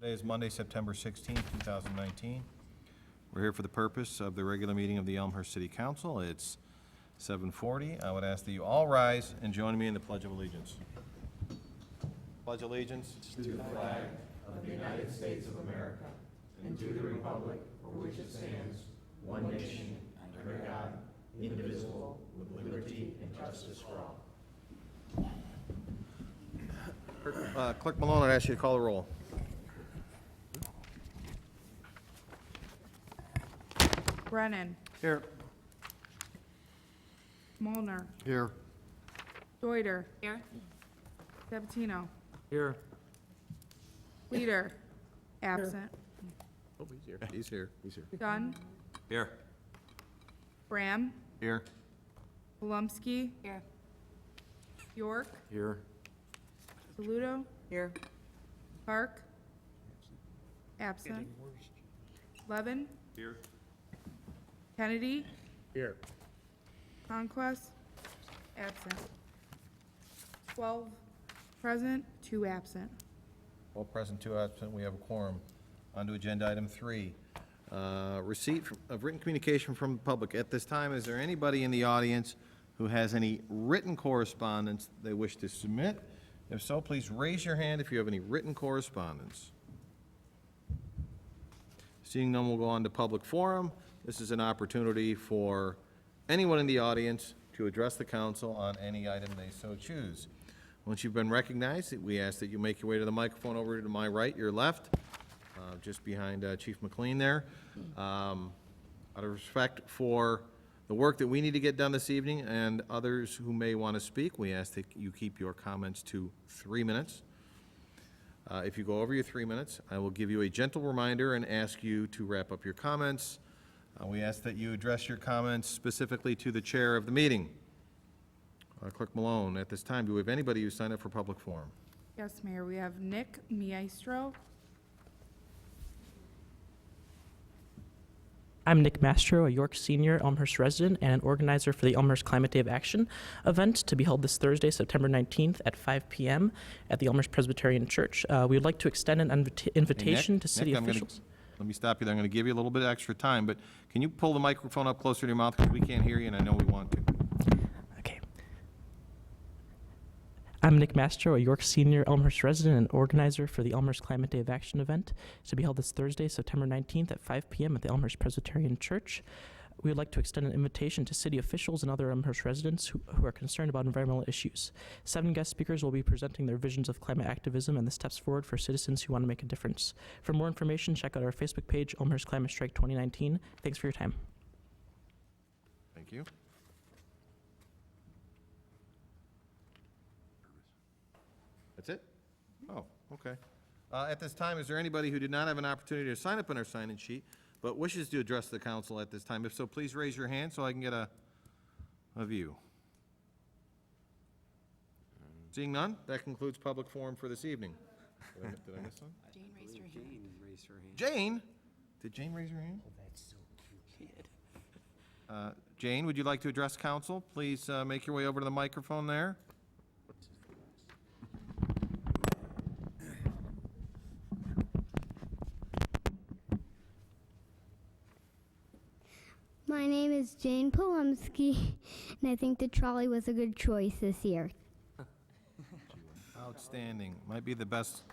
Today is Monday, September 16th, 2019. We're here for the purpose of the regular meeting of the Elmhurst City Council. It's 7:40. I would ask that you all rise and join me in the Pledge of Allegiance. Pledge allegiance to the flag of the United States of America and to the republic for which it stands, one nation, under God, indivisible, with liberty and justice for all. Clerk Malone, I'd ask you to call the roll. Brennan. Here. Molnar. Here. Deuter. Here. Sabatino. Here. Leader. Absent. Oh, he's here. He's here. He's here. Dunn. Here. Bram. Here. Polumsky. Here. York. Here. Saludo. Here. Park. Absent. Levin. Here. Kennedy. Here. Conquest. Absent. 12 present, 2 absent. All present, 2 absent. We have a quorum. On to agenda item 3. Receipt of written communication from the public. At this time, is there anybody in the audience who has any written correspondence they wish to submit? If so, please raise your hand if you have any written correspondence. Seeing none, we'll go on to public forum. This is an opportunity for anyone in the audience to address the council on any item they so choose. Once you've been recognized, we ask that you make your way to the microphone over to my right, your left, just behind Chief McLean there. Out of respect for the work that we need to get done this evening and others who may want to speak, we ask that you keep your comments to 3 minutes. If you go over your 3 minutes, I will give you a gentle reminder and ask you to wrap up your comments. We ask that you address your comments specifically to the chair of the meeting. Clerk Malone, at this time, do we have anybody who signed up for public forum? Yes, Mayor, we have Nick Maestro. I'm Nick Mastro, a York senior Elmhurst resident and an organizer for the Elmhurst Climate Day of Action event to be held this Thursday, September 19th at 5 p.m. at the Elmhurst Presbyterian Church. We would like to extend an invitation to city officials. Let me stop you there. I'm going to give you a little bit of extra time, but can you pull the microphone up closer to your mouth because we can't hear you and I know we want to. Okay. I'm Nick Mastro, a York senior Elmhurst resident and organizer for the Elmhurst Climate Day of Action event to be held this Thursday, September 19th at 5 p.m. at the Elmhurst Presbyterian Church. We would like to extend an invitation to city officials and other Elmhurst residents who are concerned about environmental issues. 7 guest speakers will be presenting their visions of climate activism and the steps forward for citizens who want to make a difference. For more information, check out our Facebook page, Elmhurst Climate Strike 2019. Thanks for your time. Thank you. That's it? Oh, okay. At this time, is there anybody who did not have an opportunity to sign up on our sign-in sheet but wishes to address the council at this time? If so, please raise your hand so I can get a view. Seeing none, that concludes public forum for this evening. Did I miss one? Jane raised her hand. Jane raised her hand. Jane? Did Jane raise her hand? Oh, that's so cute. Jane, would you like to address council? Please make your way over to the microphone there. My name is Jane Polumsky, and I think the trolley was a good choice this year. Outstanding. Might be the best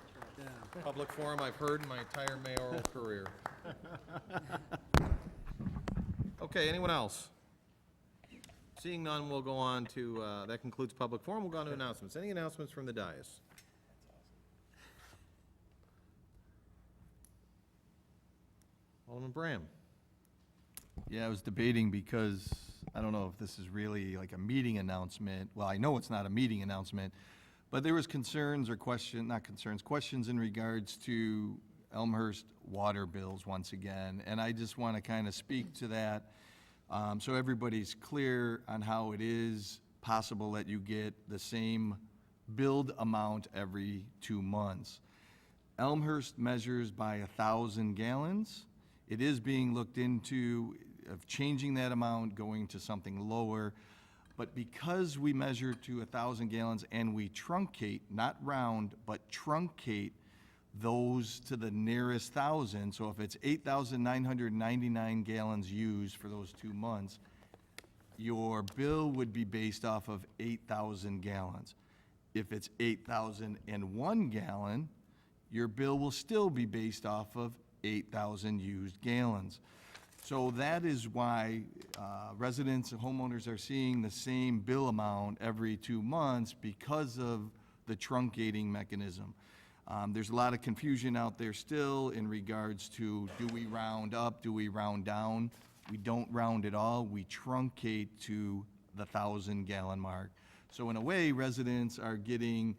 public forum I've heard in my entire mayoral career. Okay, anyone else? Seeing none, we'll go on to, that concludes public forum. We'll go on to announcements. Any announcements from the dais? Alderman Bram. Yeah, I was debating because I don't know if this is really like a meeting announcement. Well, I know it's not a meeting announcement, but there was concerns or questions in regards to Elmhurst water bills once again. And I just want to kind of speak to that so everybody's clear on how it is possible that you get the same billed amount every 2 months. Elmhurst measures by 1,000 gallons. It is being looked into of changing that amount, going to something lower. But because we measure to 1,000 gallons and we truncate, not round, but truncate those to the nearest thousand. So if it's 8,999 gallons used for those 2 months, your bill would be based off of 8,000 gallons. If it's 8,001 gallon, your bill will still be based off of 8,000 used gallons. So that is why residents and homeowners are seeing the same bill amount every 2 months, because of the truncating mechanism. There's a lot of confusion out there still in regards to, do we round up, do we round down? We don't round at all, we truncate to the 1,000-gallon mark. So in a way, residents are getting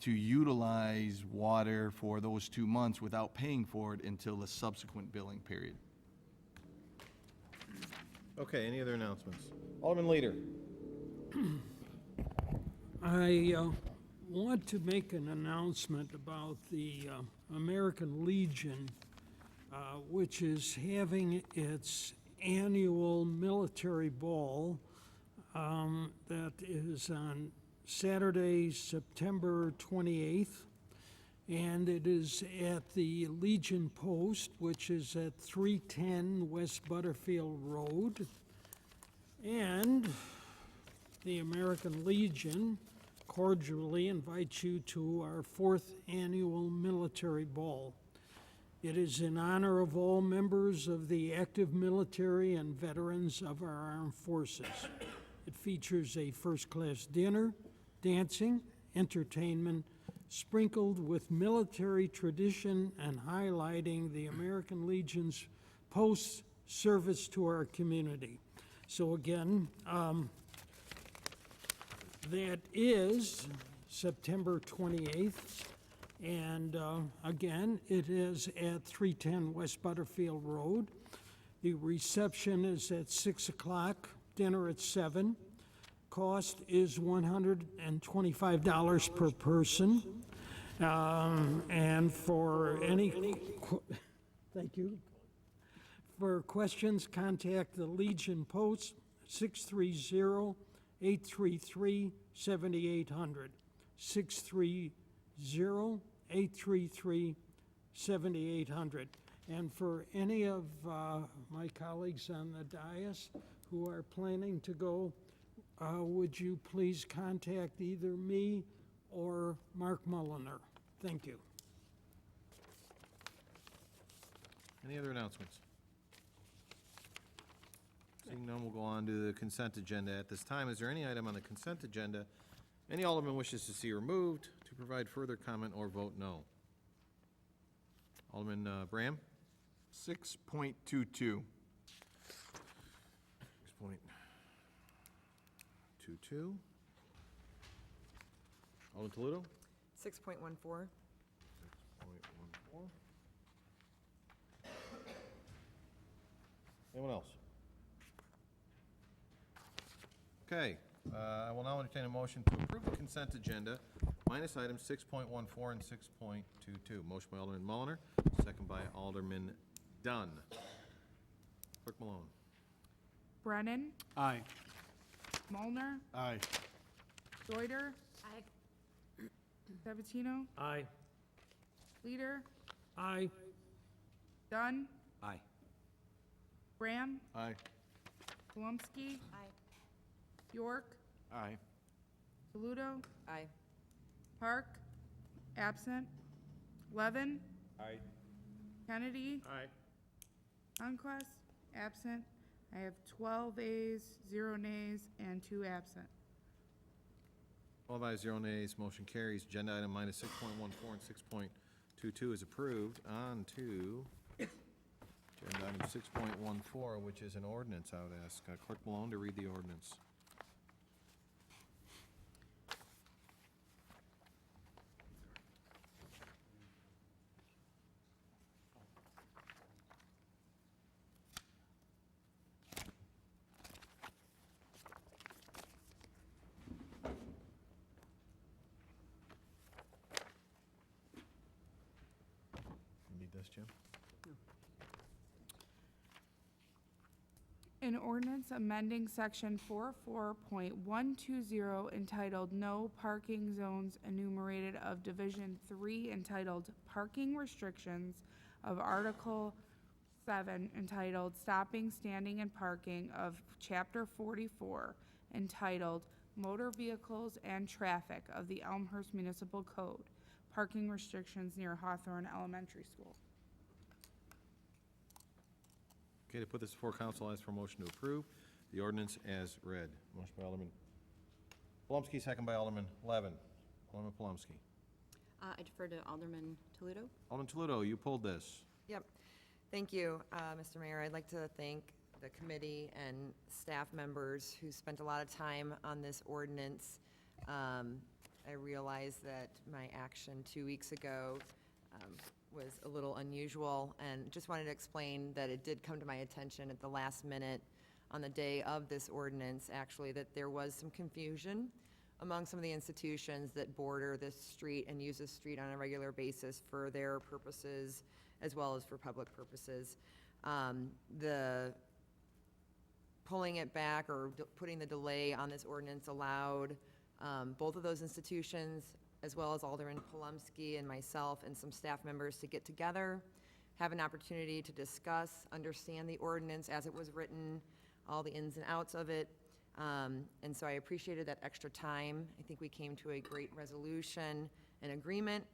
to utilize water for those 2 months without paying for it until the subsequent billing period. Okay, any other announcements? Alderman Leader. I want to make an announcement about the American Legion, which is having its annual military ball that is on Saturday, September 28th, and it is at the Legion Post, which is at 310 West Butterfield Road. And the American Legion cordially invites you to our 4th annual military ball. It is in honor of all members of the active military and veterans of our armed forces. It features a first-class dinner, dancing, entertainment, sprinkled with military tradition and highlighting the American Legion's post-service to our community. So again, that is September 28th, and again, it is at 310 West Butterfield Road. The reception is at 6 o'clock, dinner at 7. Cost is $125 per person. And for thank you. For questions, contact the Legion Post, 630-833-7800. 630-833-7800. And for any of my colleagues on the dais who are planning to go, would you please contact either me or Mark Mulliner? Thank you. Any other announcements? Seeing none, we'll go on to the consent agenda. At this time, is there any item on the consent agenda any alderman wishes to see removed, to provide further comment, or vote no? Alderman Braham? 6.22. 6.22. Alderman Toledo? 6.14. 6.14. Anyone else? Okay, I will now entertain a motion to approve the consent agenda minus items 6.14 and 6.22. Motion by Alderman Mulliner, second by Alderman Dunn. Clerk Malone. Brennan, Aye. Mulner, Aye. Deuter. Aye. Sabatino, Aye. Leader, Aye. Dunn, Aye. Graham, Aye. Palumski. Aye. York, Aye. Saludo, Aye. Park, absent. Levin, Aye. Kennedy, Aye. Conquest, absent. I have 12 ayes, 0 nays, and 2 absent. 12 ayes, 0 nays, motion carries. Agenda item minus 6.14 and 6.22 is approved. On to agenda item 6.14, which is an ordinance. I would ask Clerk Malone to read the ordinance. You need this, Jim? An ordinance amending section 44.120 entitled No Parking Zones Enumerated of Division 3 entitled Parking Restrictions of Article 7 entitled Stopping, Standing, and Parking of Chapter 44 entitled Motor Vehicles and Traffic of the Elmhurst Municipal Code, Parking Restrictions near Hawthorne Elementary School. Okay, to put this before council, I ask for a motion to approve the ordinance as read. Motion by Alderman Palomsky, second by Alderman Levin. Alderman Palomsky. I defer to Alderman Toledo. Alderman Toledo, you pulled this. Yep. Thank you, Mr. Mayor. I'd like to thank the committee and staff members who spent a lot of time on this ordinance. I realize that my action 2 weeks ago was a little unusual, and just wanted to explain that it did come to my attention at the last minute on the day of this ordinance, actually, that there was some confusion among some of the institutions that border this street and use this street on a regular basis for their purposes as well as for public purposes. The pulling it back or putting the delay on this ordinance allowed both of those institutions, as well as Alderman Palomsky and myself and some staff members, to get together, have an opportunity to discuss, understand the ordinance as it was written, all the ins and outs of it. And so I appreciated that extra time. I think we came to a great resolution and agreement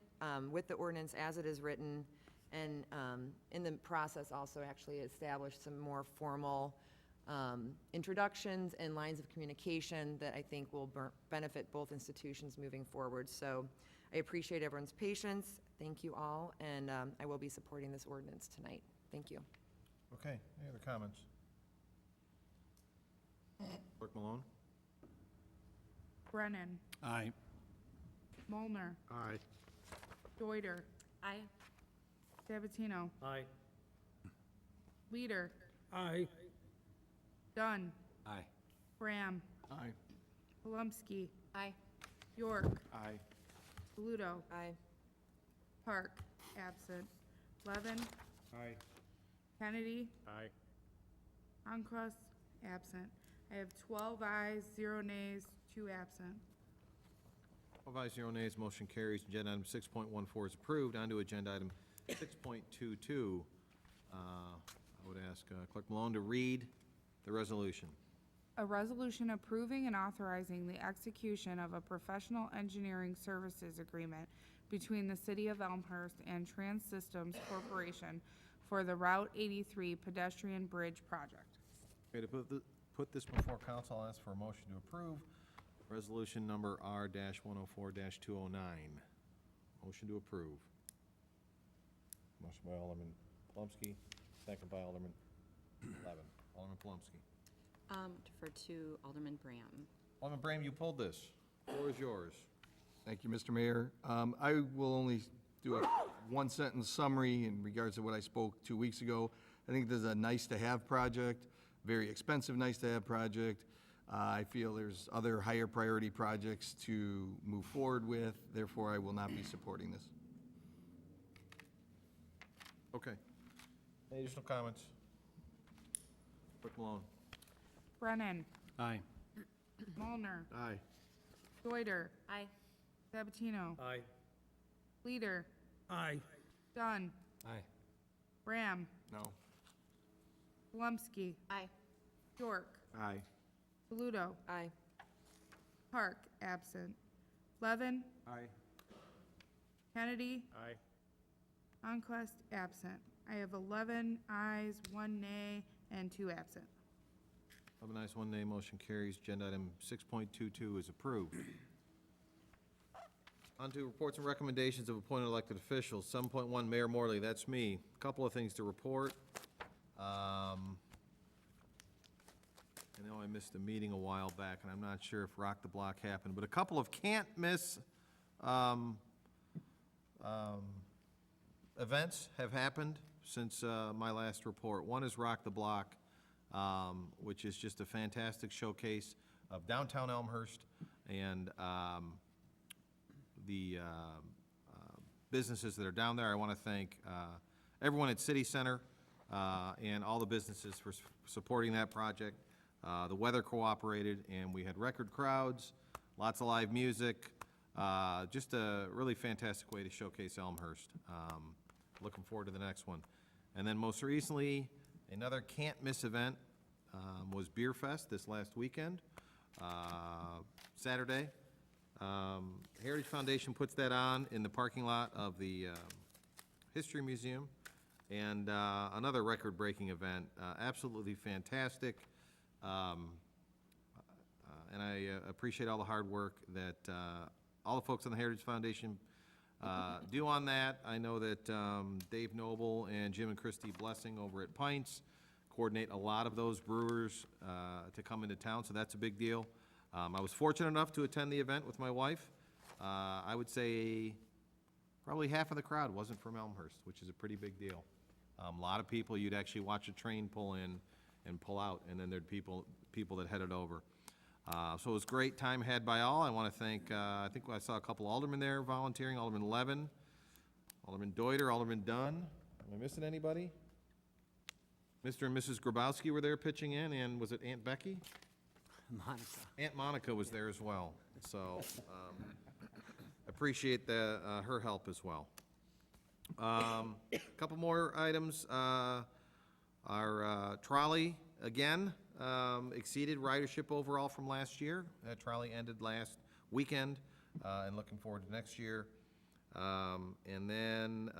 with the ordinance as it is written. And in the process also actually established some more formal introductions and lines of communication that I think will benefit both institutions moving forward. So I appreciate everyone's patience. Thank you all, and I will be supporting this ordinance tonight. Thank you. Okay, any other comments? Clerk Malone? Brennan. Aye. Molnar. Aye. Deuter. Aye. Sabatino. Aye. Leader. Aye. Dunn. Aye. Graham. Aye. Palomsky. Aye. York. Aye. Bluto. Aye. Park. Absent. Levin. Aye. Kennedy. Aye. Onquist. Absent. I have 12 ayes, 0 nays, 2 absent. 12 ayes, 0 nays, motion carries. Agenda item 6.14 is approved. On to agenda item 6.22. I would ask Clerk Malone to read the resolution. A resolution approving and authorizing the execution of a professional engineering services agreement between the City of Elmhurst and Trans Systems Corporation for the Route 83 pedestrian bridge project. Okay, to put this before council, I'll ask for a motion to approve resolution number R-104-209. Motion to approve. Motion by Alderman Palomsky, second by Alderman Levin. Alderman Palomsky. Defer to Alderman Bram. Alderman Bram, you pulled this. Floor is yours. Thank you, Mr. Mayor. I will only do a one-sentence summary in regards to what I spoke 2 weeks ago. I think this is a nice-to-have project, very expensive nice-to-have project. I feel there's other higher priority projects to move forward with, therefore I will not be supporting this. Okay. Any additional comments? Clerk Malone. Brennan. Aye. Molnar. Aye. Deuter. Aye. Sabatino. Aye. Leader. Aye. Dunn. Aye. Graham. No. Palomsky. Aye. York. Aye. Bluto. Aye. Park. Absent. Levin. Aye. Kennedy. Aye. Onquist. Absent. I have 11 ayes, 1 nay, and 2 absent. 11 ayes, 1 nay, motion carries. Agenda item 6.22 is approved. On to reports and recommendations of appointed elected officials. 7.1, Mayor Morley, that's me. A couple of things to report. I know I missed a meeting a while back, and I'm not sure if Rock the Block happened, but a couple of can't-miss events have happened since my last report. One is Rock the Block, which is just a fantastic showcase of downtown Elmhurst and the businesses that are down there. I want to thank everyone at City Center and all the businesses for supporting that project. The weather cooperated, and we had record crowds, lots of live music, just a really fantastic way to showcase Elmhurst. Looking forward to the next one. And then most recently, another can't-miss event was Beer Fest this last weekend, Saturday. Heritage Foundation puts that on in the parking lot of the History Museum, and another record-breaking event, absolutely fantastic. And I appreciate all the hard work that all the folks on the Heritage Foundation do on that. I know that Dave Noble and Jim and Christy Blessing over at Pints coordinate a lot of those brewers to come into town, so that's a big deal. I was fortunate enough to attend the event with my wife. I would say probably half of the crowd wasn't from Elmhurst, which is a pretty big deal. A lot of people, you'd actually watch a train pull in and pull out, and then there'd people that headed over. So it was a great time had by all. I want to thank, I think I saw a couple aldermen there volunteering, Alderman Levin, Alderman Deuter, Alderman Dunn. Am I missing anybody? Mr. and Mrs. Grabowski were there pitching in, and was it Aunt Becky? Monica. Aunt Monica was there as well, so appreciate her help as well. Couple more items. Our trolley, again, exceeded ridership overall from last year. That trolley ended last weekend, and looking forward to next year. And then,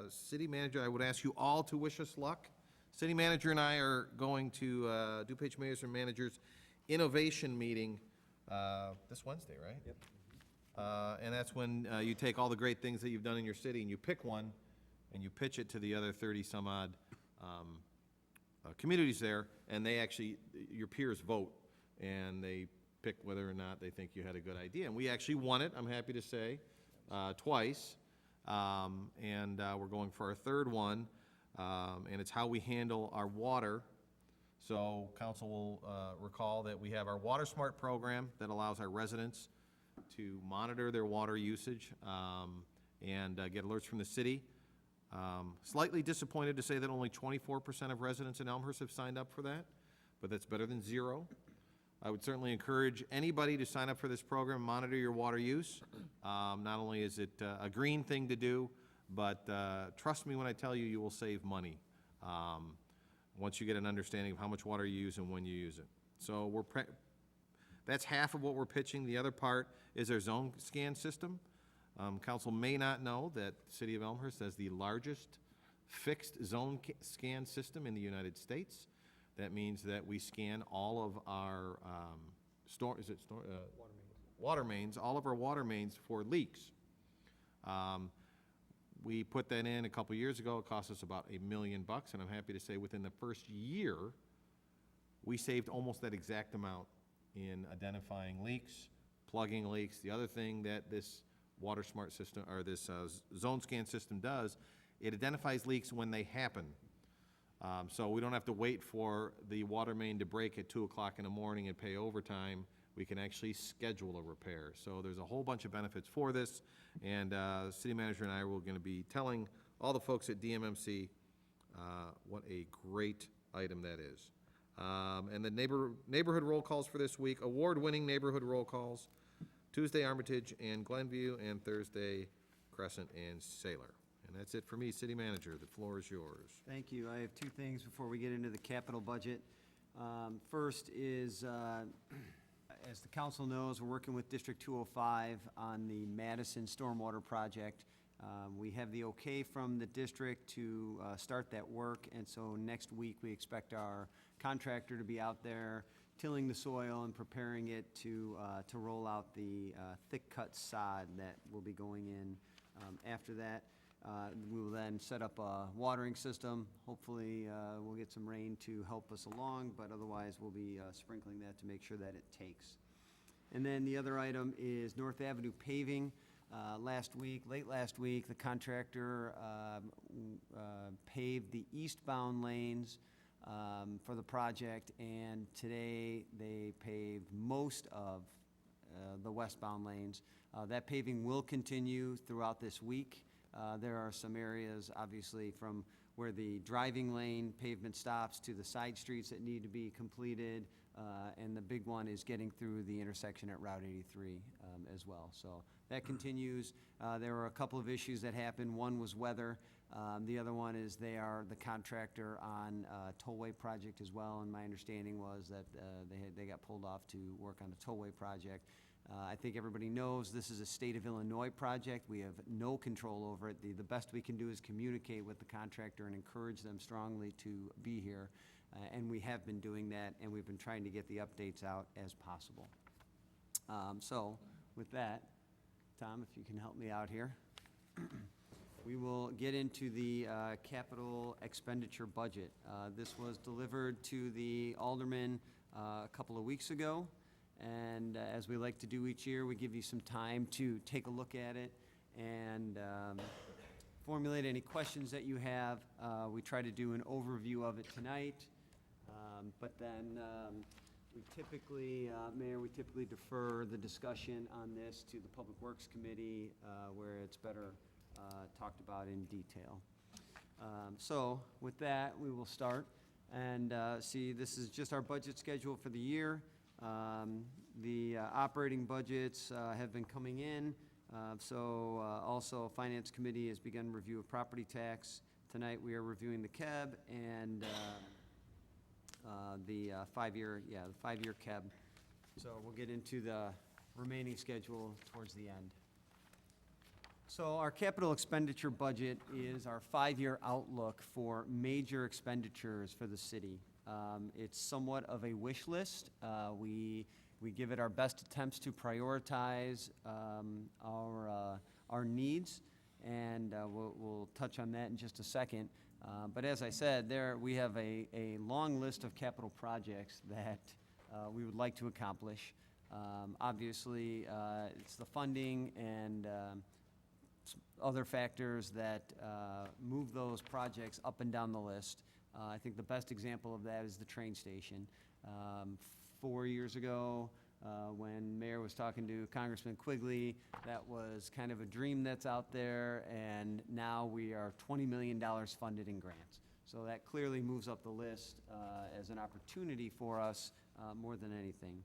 City Manager, I would ask you all to wish us luck. City Manager and I are going to DuPage Mayors and Managers Innovation Meeting this Wednesday, right? Yep. And that's when you take all the great things that you've done in your city and you pick one and you pitch it to the other 30-some-odd communities there, and they actually, your peers vote, and they pick whether or not they think you had a good idea. And we actually won it, I'm happy to say, twice, and we're going for our third one, and it's how we handle our water. So council will recall that we have our Water Smart program that allows our residents to monitor their water usage and get alerts from the city. Slightly disappointed to say that only 24% of residents in Elmhurst have signed up for that, but that's better than zero. I would certainly encourage anybody to sign up for this program, monitor your water use. Not only is it a green thing to do, but trust me when I tell you, you will save money once you get an understanding of how much water you use and when you use it. So that's half of what we're pitching. The other part is our zone scan system. Council may not know that the City of Elmhurst has the largest fixed zone scan system in the United States. That means that we scan all of our water mains, all of our water mains for leaks. We put that in a couple years ago. It cost us about $1 million, and I'm happy to say within the first year, we saved almost that exact amount in identifying leaks, plugging leaks. The other thing that this Water Smart system, or this zone scan system does, it identifies leaks when they happen. So we don't have to wait for the water main to break at 2 o'clock in the morning and pay overtime. We can actually schedule a repair. So there's a whole bunch of benefits for this, and City Manager and I are going to be telling all the folks at DMMC what a great item that is. And the neighborhood roll calls for this week, award-winning neighborhood roll calls, Tuesday Armitage and Glenview, and Thursday Crescent and Sailor. And that's it for me, City Manager. The floor is yours. Thank you. I have two things before we get into the capital budget. First is, as the council knows, we're working with District 205 on the Madison Stormwater project. We have the okay from the district to start that work, and so next week we expect our contractor to be out there tilling the soil and preparing it to roll out the thick cut sod that will be going in after that. We will then set up a watering system. Hopefully we'll get some rain to help us along, but otherwise we'll be sprinkling that to make sure that it takes. And then the other item is North Avenue paving. Late last week, the contractor paved the eastbound lanes for the project, and today they paved most of the westbound lanes. That paving will continue throughout this week. There are some areas, obviously, from where the driving lane pavement stops to the side streets that need to be completed. And the big one is getting through the intersection at Route 83 as well. So that continues. There were a couple of issues that happened. One was weather. The other one is they are the contractor on a tollway project as well, and my understanding was that they got pulled off to work on a tollway project. I think everybody knows this is a state of Illinois project. We have no control over it. The best we can do is communicate with the contractor and encourage them strongly to be here. And we have been doing that, and we've been trying to get the updates out as possible. So with that, Tom, if you can help me out here. We will get into the capital expenditure budget. This was delivered to the aldermen a couple of weeks ago, and as we like to do each year, we give you some time to take a look at it and formulate any questions that you have. We try to do an overview of it tonight, but then we typically, Mayor, we typically defer the discussion on this to the Public Works Committee, where it's better talked about in detail. So with that, we will start. And see, this is just our budget schedule for the year. The operating budgets have been coming in. Also, Finance Committee has begun review of property tax. Tonight, we are reviewing the KEB and the five-year KEB. So we'll get into the remaining schedule towards the end. So our capital expenditure budget is our 5-year outlook for major expenditures for the city. It's somewhat of a wish list. We give it our best attempts to prioritize our needs, and we'll touch on that in just a second. But as I said, we have a long list of capital projects that we would like to accomplish. Obviously, it's the funding and other factors that move those projects up and down the list. I think the best example of that is the train station. 4 years ago, when Mayor was talking to Congressman Quigley, that was kind of a dream that's out there, and now we are $20 million funded in grants. So that clearly moves up the list as an opportunity for us more than anything.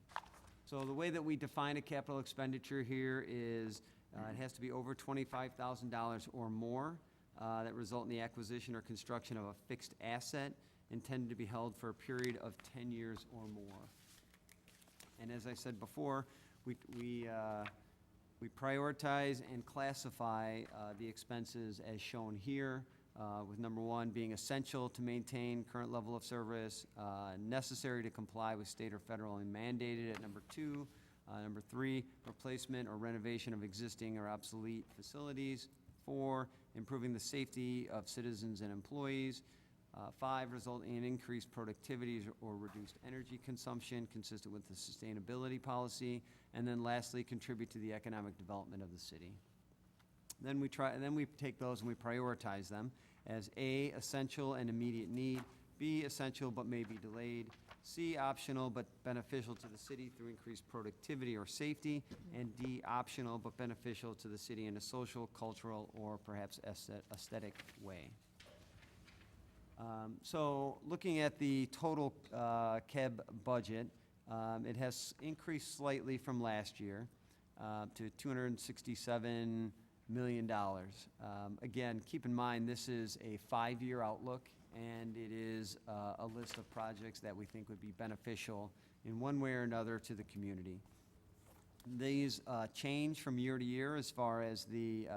So the way that we define a capital expenditure here is it has to be over $25,000 or more that result in the acquisition or construction of a fixed asset intended to be held for a period of 10 years or more. And as I said before, we prioritize and classify the expenses as shown here, with number 1 being essential to maintain current level of service, necessary to comply with state or federally mandated at number 2, number 3, replacement or renovation of existing or obsolete facilities. 4, improving the safety of citizens and employees. 5, result in increased productivity or reduced energy consumption consistent with the sustainability policy. And then lastly, contribute to the economic development of the city. Then we take those and we prioritize them as A, essential and immediate need, B, essential but may be delayed, C, optional but beneficial to the city through increased productivity or safety, and D, optional but beneficial to the city in a social, cultural, or perhaps aesthetic way. So looking at the total KEB budget, it has increased slightly from last year to $267 million. Again, keep in mind, this is a 5-year outlook, and it is a list of projects that we think would be beneficial in one way or another to the community. These change from year to year as far as the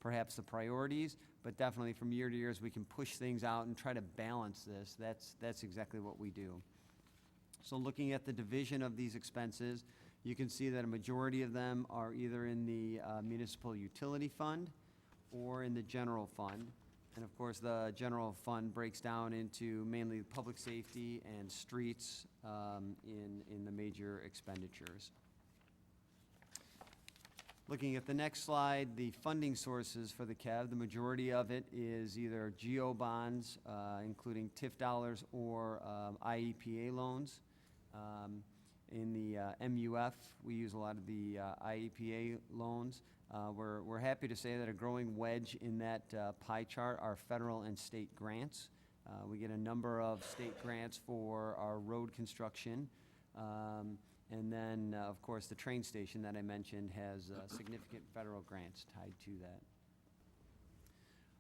perhaps the priorities, but definitely from year to year as we can push things out and try to balance this. That's exactly what we do. So looking at the division of these expenses, you can see that a majority of them are either in the municipal utility fund or in the general fund. And of course, the general fund breaks down into mainly public safety and streets in the major expenditures. Looking at the next slide, the funding sources for the KEB, the majority of it is either GO bonds, including TIF dollars, or IEPA loans. In the MUF, we use a lot of the IEPA loans. We're happy to say that a growing wedge in that pie chart are federal and state grants. We get a number of state grants for our road construction. And then, of course, the train station that I mentioned has significant federal grants tied to that.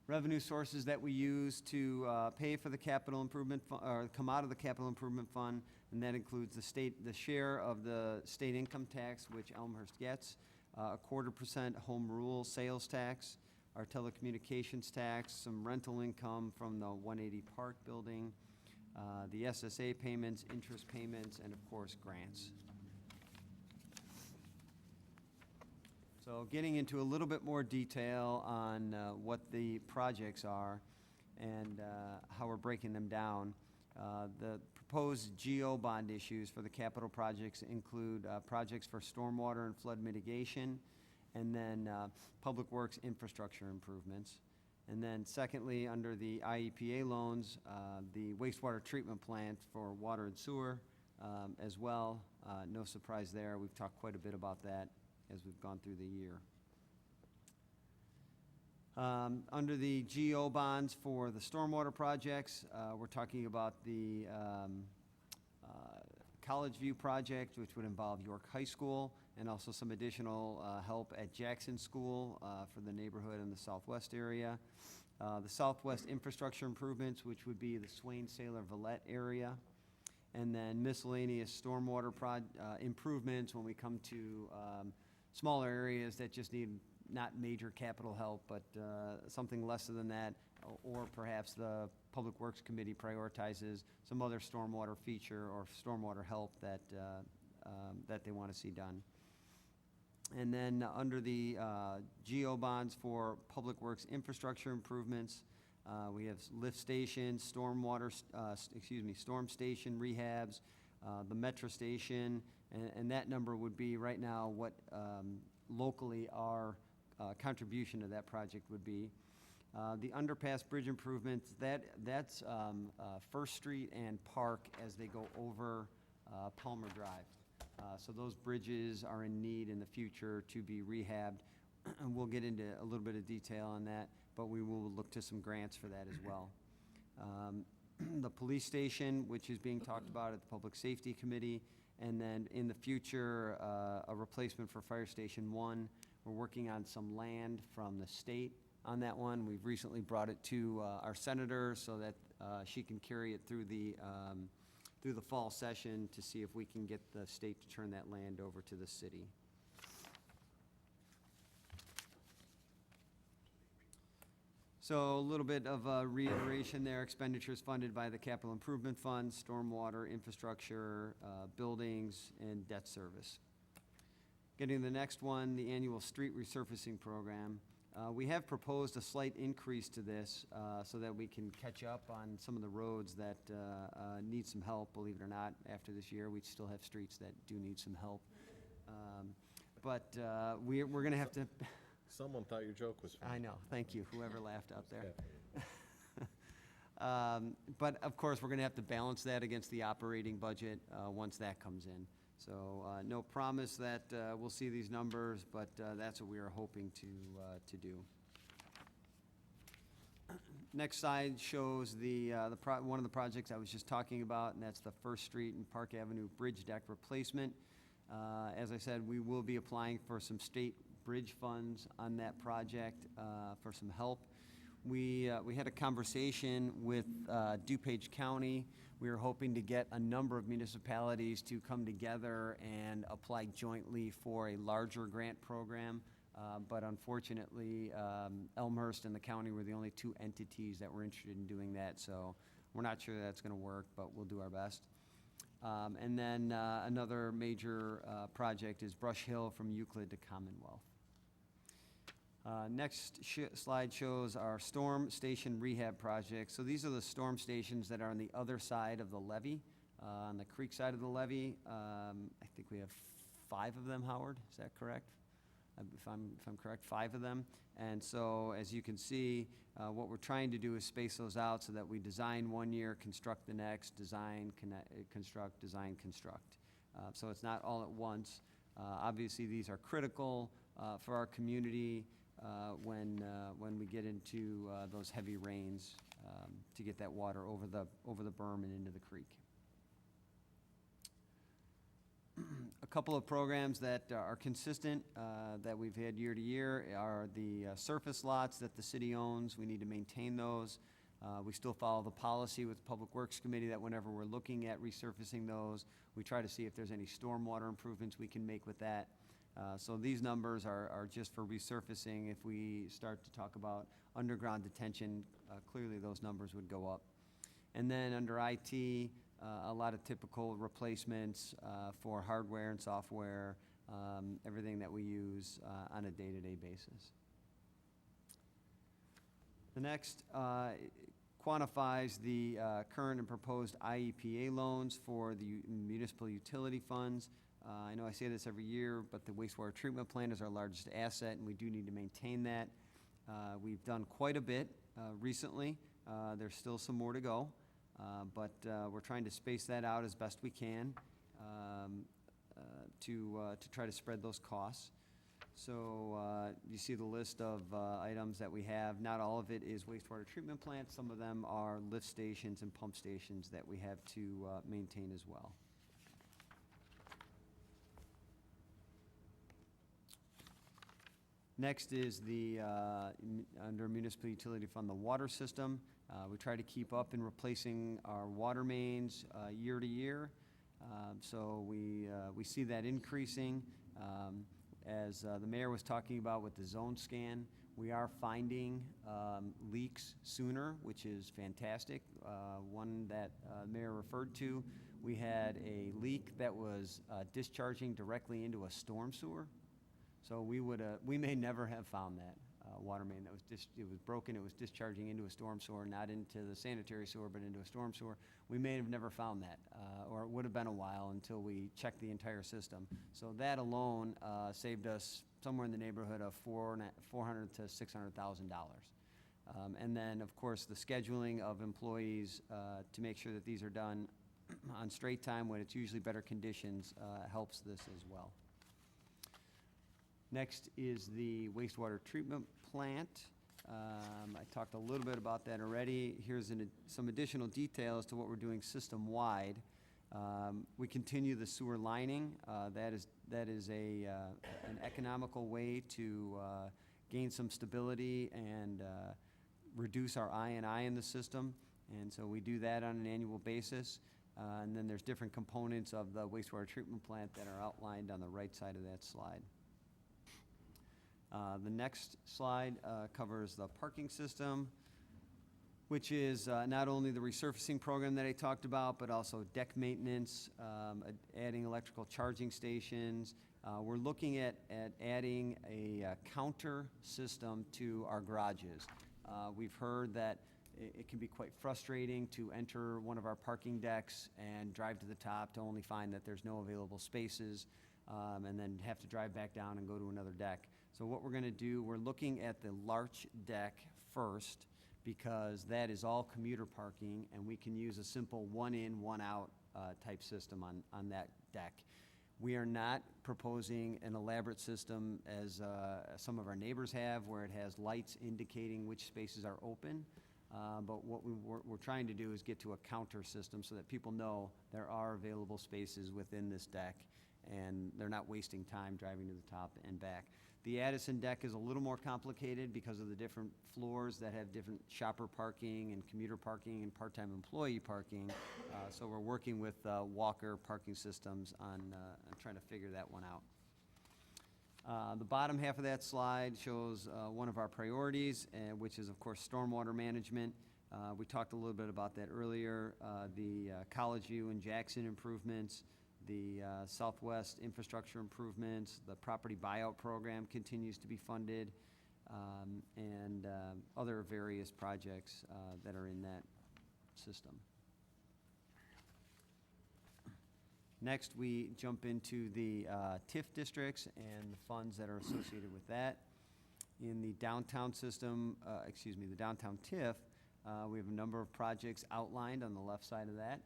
Revenue sources that we use to pay for the capital improvement, or come out of the capital improvement fund, and that includes the share of the state income tax, which Elmhurst gets, 1/4% home rule sales tax, our telecommunications tax, some rental income from the 180 Park building, the SSA payments, interest payments, and of course, grants. So getting into a little bit more detail on what the projects are and how we're breaking them down. The proposed GO bond issues for the capital projects include projects for stormwater and flood mitigation, and then public works infrastructure improvements. And then secondly, under the IEPA loans, the wastewater treatment plant for water and sewer as well. No surprise there. We've talked quite a bit about that as we've gone through the year. Under the GO bonds for the stormwater projects, we're talking about the College View project, which would involve York High School, and also some additional help at Jackson School for the neighborhood in the southwest area. The southwest infrastructure improvements, which would be the Swain Sailor Villette area. And then miscellaneous stormwater improvements when we come to smaller areas that just need not major capital help, but something lesser than that, or perhaps the Public Works Committee prioritizes some other stormwater feature or stormwater help that, that they want to see done. And then under the GO bonds for Public Works infrastructure improvements, we have lift stations, storm station rehabs, the metro station, and that number would be right now what locally our contribution to that project would be. The underpass bridge improvements, that's First Street and Park as they go over Palmer Drive. So those bridges are in need in the future to be rehabbed. And we'll get into a little bit of detail on that, but we will look to some grants for that as well. The police station, which is being talked about at the Public Safety Committee, and then in the future, a replacement for Fire Station 1. We're working on some land from the state on that one. We've recently brought it to our senator so that she can carry it through the fall session to see if we can get the state to turn that land over to the city. So a little bit of a reiteration there, expenditures funded by the Capital Improvement Fund, stormwater, infrastructure, buildings, and debt service. Getting to the next one, the annual street resurfacing program. We have proposed a slight increase to this so that we can catch up on some of the roads that need some help. Believe it or not, after this year, we still have streets that do need some help. But we're going to have to... Someone thought your joke was funny. I know, thank you, whoever laughed out there. But of course, we're going to have to balance that against the operating budget once that comes in. So no promise that we'll see these numbers, but that's what we are hoping to do. Next slide shows one of the projects I was just talking about, and that's the First Street and Park Avenue Bridge Deck replacement. As I said, we will be applying for some state bridge funds on that project for some help. We had a conversation with DuPage County. We were hoping to get a number of municipalities to come together and apply jointly for a larger grant program. But unfortunately, Elmhurst and the county were the only two entities that were interested in doing that. So we're not sure that's going to work, but we'll do our best. And then another major project is Brush Hill from Euclid to Commonwealth. Next slide shows our storm station rehab project. So these are the storm stations that are on the other side of the levee, on the creek side of the levee. I think we have 5 of them, Howard, is that correct? If I'm correct, 5 of them. And so as you can see, what we're trying to do is space those out so that we design one year, construct the next, design, construct, design, construct. So it's not all at once. Obviously, these are critical for our community when we get into those heavy rains to get that water over the berm and into the creek. A couple of programs that are consistent that we've had year to year are the surface lots that the city owns. We need to maintain those. We still follow the policy with the Public Works Committee that whenever we're looking at resurfacing those, we try to see if there's any stormwater improvements we can make with that. So these numbers are just for resurfacing. If we start to talk about underground detention, clearly those numbers would go up. And then under IT, a lot of typical replacements for hardware and software, everything that we use on a day-to-day basis. The next quantifies the current and proposed IEPA loans for the municipal utility funds. I know I say this every year, but the wastewater treatment plant is our largest asset, and we do need to maintain that. We've done quite a bit recently. There's still some more to go, but we're trying to space that out as best we can to try to spread those costs. So you see the list of items that we have. Not all of it is wastewater treatment plants. Some of them are lift stations and pump stations that we have to maintain as well. Next is the, under municipal utility fund, the water system. We try to keep up in replacing our water mains year to year. So we see that increasing. As the mayor was talking about with the zone scan, we are finding leaks sooner, which is fantastic. One that the mayor referred to, we had a leak that was discharging directly into a storm sewer. So we may never have found that water main that was it was broken. It was discharging into a storm sewer, not into the sanitary sewer, but into a storm sewer. We may have never found that, or it would have been a while until we checked the entire system. So that alone saved us somewhere in the neighborhood of $400,000 to $600,000. And then, of course, the scheduling of employees to make sure that these are done on straight time when it's usually better conditions helps this as well. Next is the wastewater treatment plant. I talked a little bit about that already. Here's some additional details to what we're doing system-wide. We continue the sewer lining. That is an economical way to gain some stability and reduce our I&I in the system. And so we do that on an annual basis. And then there's different components of the wastewater treatment plant that are outlined on the right side of that slide. The next slide covers the parking system, which is not only the resurfacing program that I talked about, but also deck maintenance, adding electrical charging stations. We're looking at adding a counter system to our garages. We've heard that it can be quite frustrating to enter one of our parking decks and drive to the top to only find that there's no available spaces, and then have to drive back down and go to another deck. So what we're going to do, we're looking at the large deck first, because that is all commuter parking, and we can use a simple one in, one out type system on that deck. We are not proposing an elaborate system as some of our neighbors have, where it has lights indicating which spaces are open. But what we're trying to do is get to a counter system so that people know there are available spaces within this deck, and they're not wasting time driving to the top and back. The Addison deck is a little more complicated because of the different floors that have different shopper parking and commuter parking and part-time employee parking. So we're working with Walker Parking Systems on trying to figure that one out. The bottom half of that slide shows one of our priorities, which is, of course, stormwater management. We talked a little bit about that earlier. The College View and Jackson improvements, the Southwest infrastructure improvements, the property buyout program continues to be funded, and other various projects that are in that system. Next, we jump into the TIF districts and the funds that are associated with that. In the downtown system, the downtown TIF, we have a number of projects outlined on the left side of that.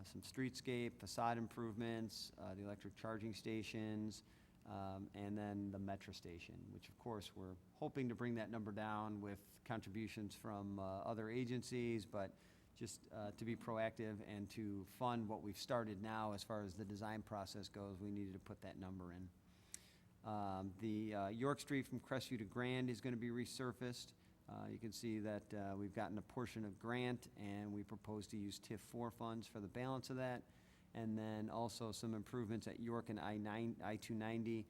some streetscape, facade improvements, the electric charging stations, and then the metro station, which of course we're hoping to bring that number down with contributions from other agencies, but just to be proactive and to fund what we've started now as far as the design process goes, we needed to put that number in. The York Street from Crestview to Grand is going to be resurfaced. You can see that we've gotten a portion of grant, and we propose to use TIF 4 funds for the balance of that. And then also some improvements at York and I-290.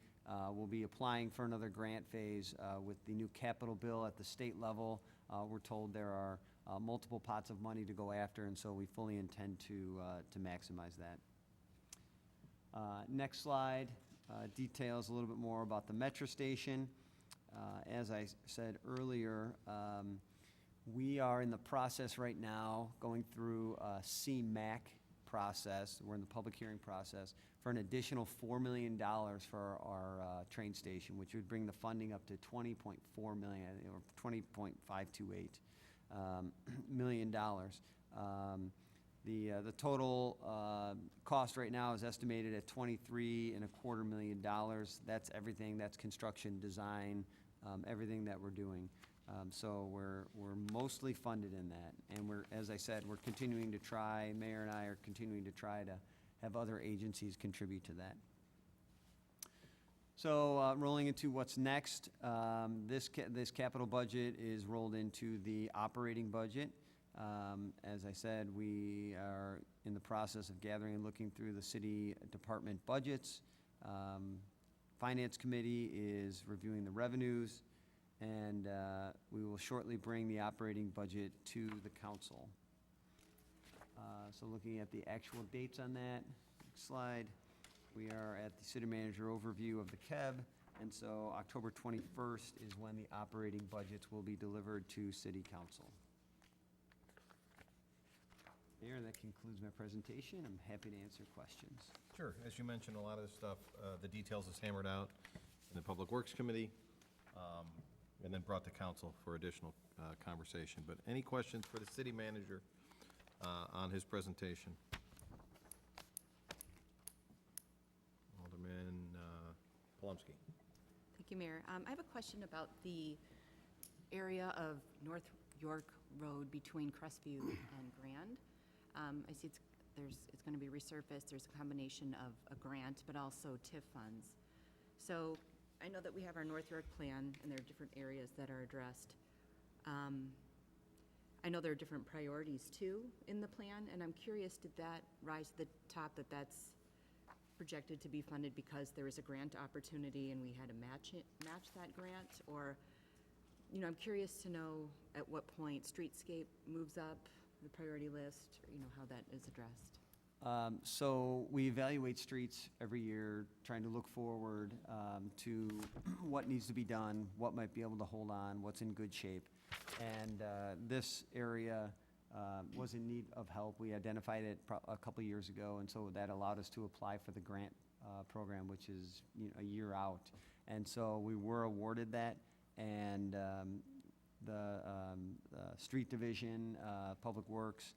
We'll be applying for another grant phase with the new capital bill at the state level. We're told there are multiple pots of money to go after, and so we fully intend to maximize that. Next slide details a little bit more about the metro station. As I said earlier, we are in the process right now going through a CMAQ process. We're in the public hearing process for an additional $4 million for our train station, which would bring the funding up to $20.4 million, or $20.528 million. The total cost right now is estimated at $23.25 million. That's everything. That's construction, design, everything that we're doing. So we're mostly funded in that, and as I said, we're continuing to try. Mayor and I are continuing to try to have other agencies contribute to that. So rolling into what's next, this capital budget is rolled into the operating budget. As I said, we are in the process of gathering and looking through the city department budgets. Finance Committee is reviewing the revenues, and we will shortly bring the operating budget to the council. So looking at the actual dates on that, next slide, we are at the city manager overview of the KEB, and so October 21st is when the operating budgets will be delivered to city council. Mayor, that concludes my presentation. I'm happy to answer questions. Sure. As you mentioned, a lot of this stuff, the details is hammered out in the Public Works Committee, and then brought to council for additional conversation. But any questions for the city manager on his presentation? Alderman Palomsky. Thank you, Mayor. I have a question about the area of North York Road between Crestview and Grand. I see it's going to be resurfaced. There's a combination of a grant, but also TIF funds. So I know that we have our North York plan, and there are different areas that are addressed. I know there are different priorities, too, in the plan, and I'm curious, did that rise to the top that that's projected to be funded because there is a grant opportunity and we had to match that grant? Or, you know, I'm curious to know at what point streetscape moves up the priority list, or, you know, how that is addressed. So we evaluate streets every year, trying to look forward to what needs to be done, what might be able to hold on, what's in good shape. And this area was in need of help. We identified it a couple years ago, and so that allowed us to apply for the grant program, which is, you know, a year out. And so we were awarded that, and the street division, Public Works,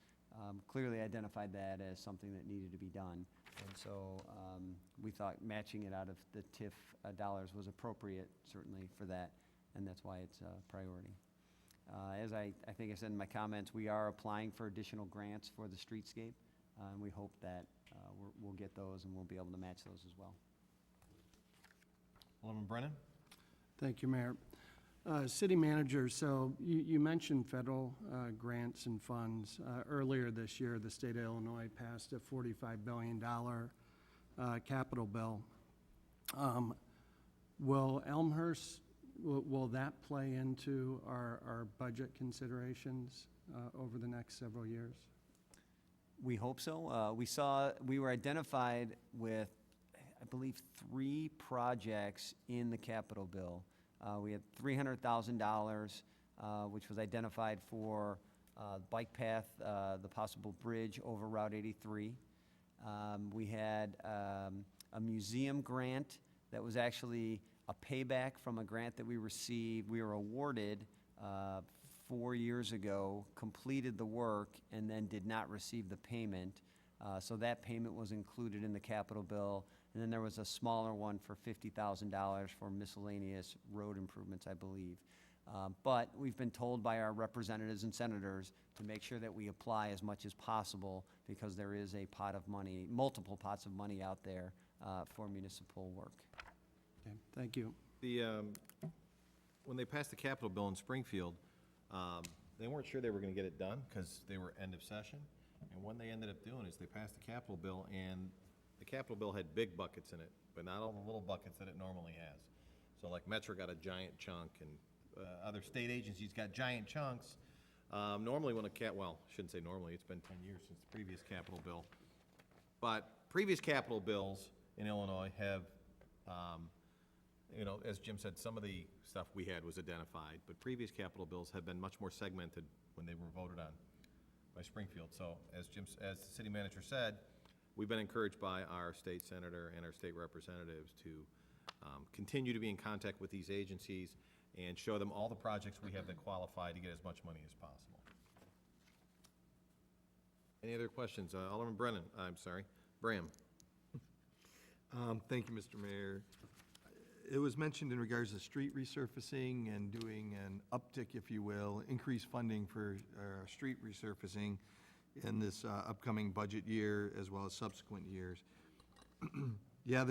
clearly identified that as something that needed to be done. And so we thought matching it out of the TIF dollars was appropriate, certainly, for that, and that's why it's a priority. As I think I said in my comments, we are applying for additional grants for the streetscape, and we hope that we'll get those and we'll be able to match those as well. Alderman Brennan? Thank you, Mayor. City Manager, so you mentioned federal grants and funds. Earlier this year, the state of Illinois passed a $45 billion capital bill. Will Elmhurst, will that play into our budget considerations over the next several years? We hope so. We were identified with, I believe, 3 projects in the capital bill. We had $300,000, which was identified for bike path, the possible bridge over Route 83. We had a museum grant that was actually a payback from a grant that we received. We were awarded 4 years ago, completed the work, and then did not receive the payment. So that payment was included in the capital bill. And then there was a smaller one for $50,000 for miscellaneous road improvements, I believe. But we've been told by our representatives and senators to make sure that we apply as much as possible because there is a pot of money, multiple pots of money out there for municipal work. Okay, thank you. When they passed the capital bill in Springfield, they weren't sure they were gonna get it done, because they were end of session. And what they ended up doing is they passed the capital bill, and the capital bill had big buckets in it, but not all the little buckets that it normally has. So like Metro got a giant chunk, and other state agencies got giant chunks. Normally when well, shouldn't say normally, it's been 10 years since the previous capital bill. But previous capital bills in Illinois have, as Jim said, some of the stuff we had was identified, but previous capital bills have been much more segmented when they were voted on by Springfield. So as the city manager said, we've been encouraged by our state senator and our state representatives to continue to be in contact with these agencies and show them all the projects we have that qualify to get as much money as possible. Any other questions? Alderman Bram. Thank you, Mr. Mayor. It was mentioned in regards to street resurfacing and doing an uptick, if you will, increased funding for street resurfacing in this upcoming budget year as well as subsequent years. Yeah,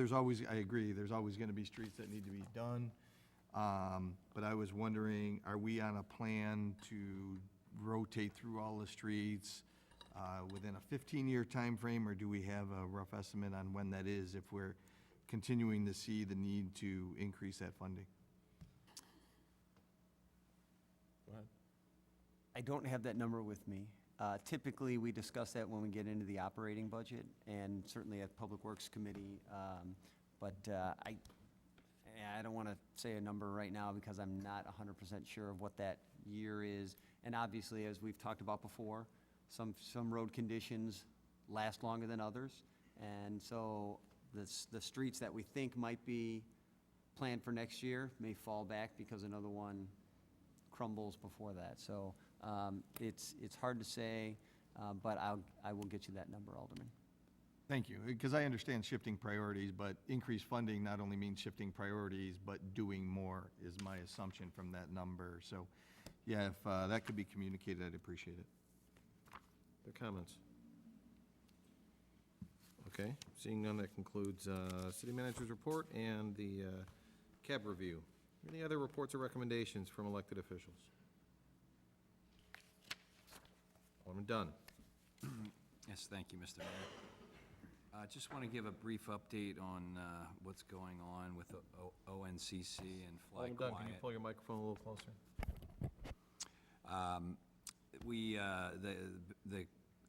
I agree, there's always gonna be streets that need to be done. But I was wondering, are we on a plan to rotate through all the streets within a 15-year time frame, or do we have a rough estimate on when that is if we're continuing to see the need to increase that funding? Go ahead. I don't have that number with me. Typically, we discuss that when we get into the operating budget and certainly at Public Works Committee. But I don't want to say a number right now because I'm not 100% sure of what that year is. And obviously, as we've talked about before, some road conditions last longer than others. And so the streets that we think might be planned for next year may fall back because another one crumbles before that. So it's hard to say, but I will get you that number, Alderman. Thank you, because I understand shifting priorities, but increased funding not only means shifting priorities, but doing more is my assumption from that number. So, yeah, if that could be communicated, I'd appreciate it. Other comments? Okay, seeing none, that concludes city manager's report and the cab review. Any other reports or recommendations from elected officials? Alderman Dunn. Yes, thank you, Mr. Mayor. I just want to give a brief update on what's going on with ONCC and Fly Alderman Dunn, can you pull your microphone a little closer? The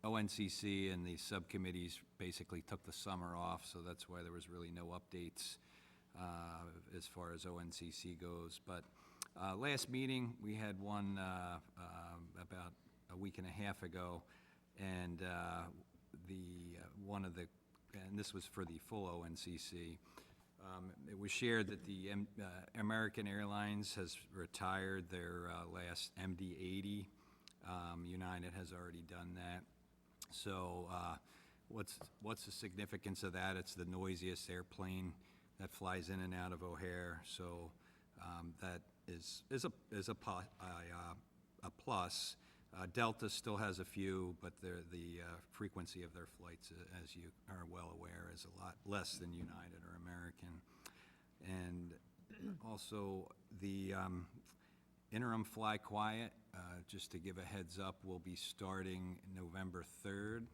ONCC and the subcommittees basically took the summer off, so that's why there was really no updates as far as ONCC goes. But last meeting, we had one about a week and a half ago, and and this was for the full ONCC. It was shared that the American Airlines has retired their last MD-80. United has already done that. So what's the significance of that? It's the noisiest airplane that flies in and out of O'Hare. So that is a plus. Delta still has a few, but the frequency of their flights, as you are well aware, is a lot less than United or American. And also the interim Fly Quiet, just to give a heads up, will be starting November 3rd.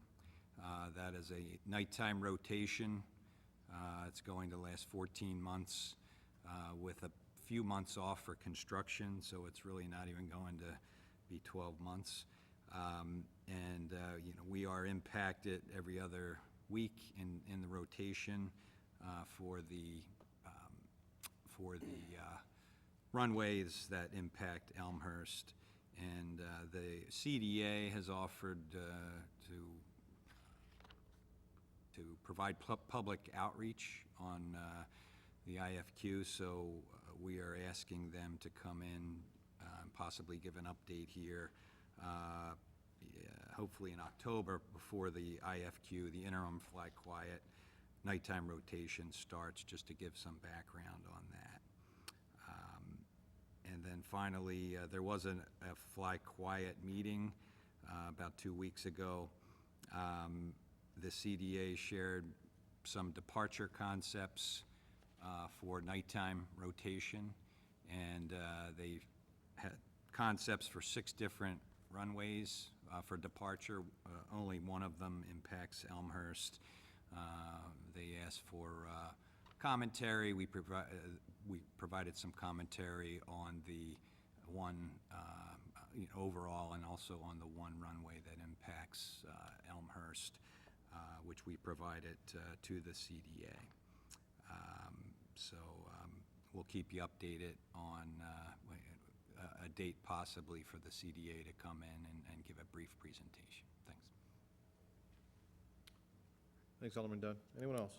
That is a nighttime rotation. It's going to last 14 months with a few months off for construction, so it's really not even going to be 12 months. We are impacted every other week in the rotation for the runways that impact Elmhurst. And the CDA has offered to provide public outreach on the IFQ, so we are asking them to come in and possibly give an update here. hopefully in October, before the IFQ, the interim fly quiet, nighttime rotation starts, just to give some background on that. And then finally, there was a fly quiet meeting about 2 weeks ago. The CDA shared some departure concepts for nighttime rotation, and they had concepts for 6 different runways for departure. Only one of them impacts Elmhurst. They asked for commentary. We provided some commentary on the one overall, and also on the one runway that impacts Elmhurst, which we provided to the CDA. We'll keep you updated on a date possibly for the CDA to come in and give a brief presentation. Thanks. Thanks, Alderman Dunn. Anyone else?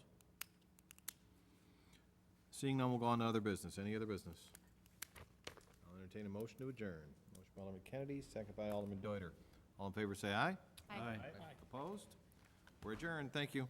Seeing none, we'll go on to other business. Any other business? I'll entertain a motion to adjourn. Motion by Alderman Kennedy, second by Alderman Deuter. All in favor, say aye. Aye. Opposed? We're adjourned. Thank you.